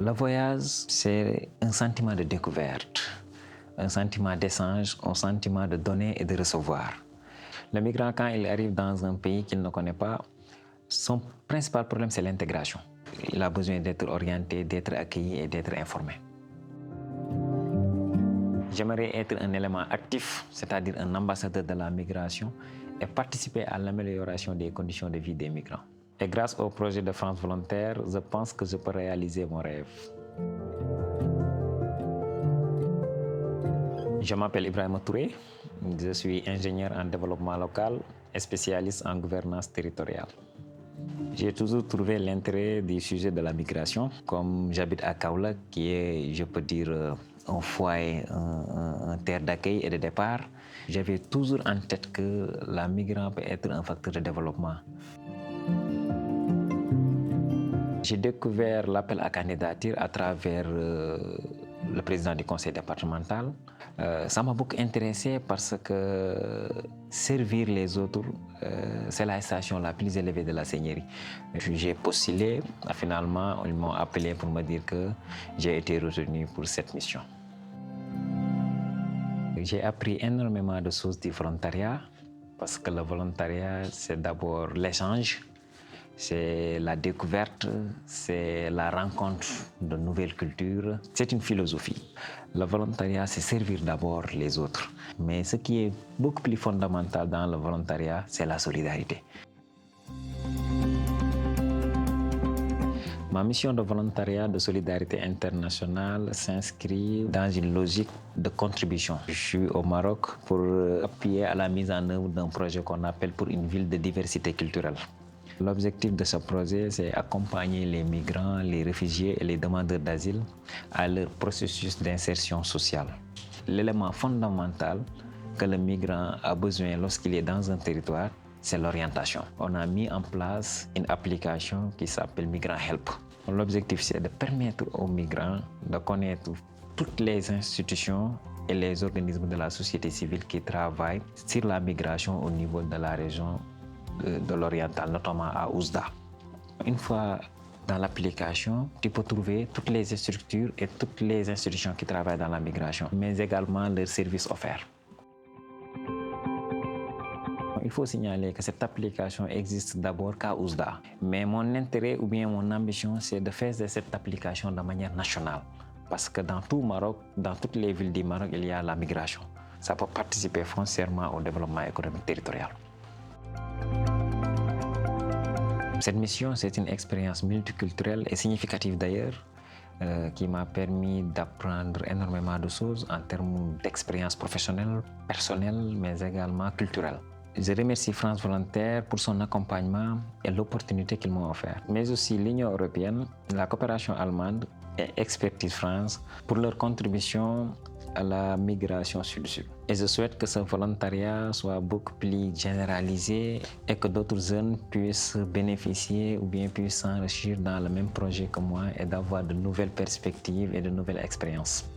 Le voyage, c'est un sentiment de découverte, un sentiment d'échange, un sentiment de donner et de recevoir. Le migrant, quand il arrive dans un pays qu'il ne connaît pas, son principal problème, c'est l'intégration. Il a besoin d'être orienté, d'être accueilli et d'être informé. J'aimerais être un élément actif, c'est-à-dire un ambassadeur de la migration et participer à l'amélioration des conditions de vie des migrants. Et grâce au projet de France Volontaire, je pense que je peux réaliser mon rêve. Je m'appelle Ibrahima Touré, je suis ingénieur en développement local et spécialiste en gouvernance territoriale. J'ai toujours trouvé l'intérêt du sujet de la migration. Comme j'habite à Kaolack, qui est, je peux dire, un foyer, un terre d'accueil et de départ, j'avais toujours en tête que la migration peut être un facteur de développement. J'ai découvert l'appel à candidature à travers le président du conseil départemental. Ça m'a beaucoup intéressé parce que servir les autres, c'est la station la plus élevée de la Seigneurie. J'ai postulé, finalement, ils m'ont appelé pour me dire que j'ai été retenu pour cette mission. J'ai appris énormément de choses du volontariat parce que le volontariat, c'est d'abord l'échange. C'est la découverte, c'est la rencontre de nouvelles cultures. C'est une philosophie. Le volontariat, c'est servir d'abord les autres. Mais ce qui est beaucoup plus fondamental dans le volontariat, c'est la solidarité. Ma mission de volontariat de solidarité internationale s'inscrit dans une logique de contribution. Je suis au Maroc pour appuyer à la mise en œuvre d'un projet qu'on appelle pour une ville de diversité culturelle. L'objectif de ce projet, c'est accompagner les migrants, les réfugiés et les demandeurs d'asile à leur processus d'insertion sociale. L'élément fondamental que le migrant a besoin lorsqu'il est dans un territoire, c'est l'orientation. On a mis en place une application qui s'appelle Migrant Help. L'objectif, c'est de permettre aux migrants de connaître toutes les institutions et les organismes de la société civile qui travaillent sur la migration au niveau de la région de l'oriental, notamment à Oujda. Une fois dans l'application, tu peux trouver toutes les structures et toutes les institutions qui travaillent dans la migration, mais également leurs services offerts. Il faut signaler que cette application existe d'abord qu'à Oujda. Mais mon intérêt ou bien mon ambition, c'est de faire cette application de manière nationale. Parce que dans tout Maroc, dans toutes les villes du Maroc, il y a la migration. Ça peut participer foncièrement au développement économique territorial. Cette mission, c'est une expérience multiculturelle et significative d'ailleurs, qui m'a permis d'apprendre énormément de choses en termes d'expérience professionnelle, personnelle, mais également culturelle. Je remercie France Volontaire pour son accompagnement et l'opportunité qu'ils m'ont offert, mais aussi l'Union européenne, la coopération allemande et Expertise France pour leur contribution à la migration sud-sud. Et je souhaite que ce volontariat soit beaucoup plus généralisé et que d'autres jeunes puissent bénéficier ou bien puissent s'enrichir dans le même projet que moi et d'avoir de nouvelles perspectives et de nouvelles expériences.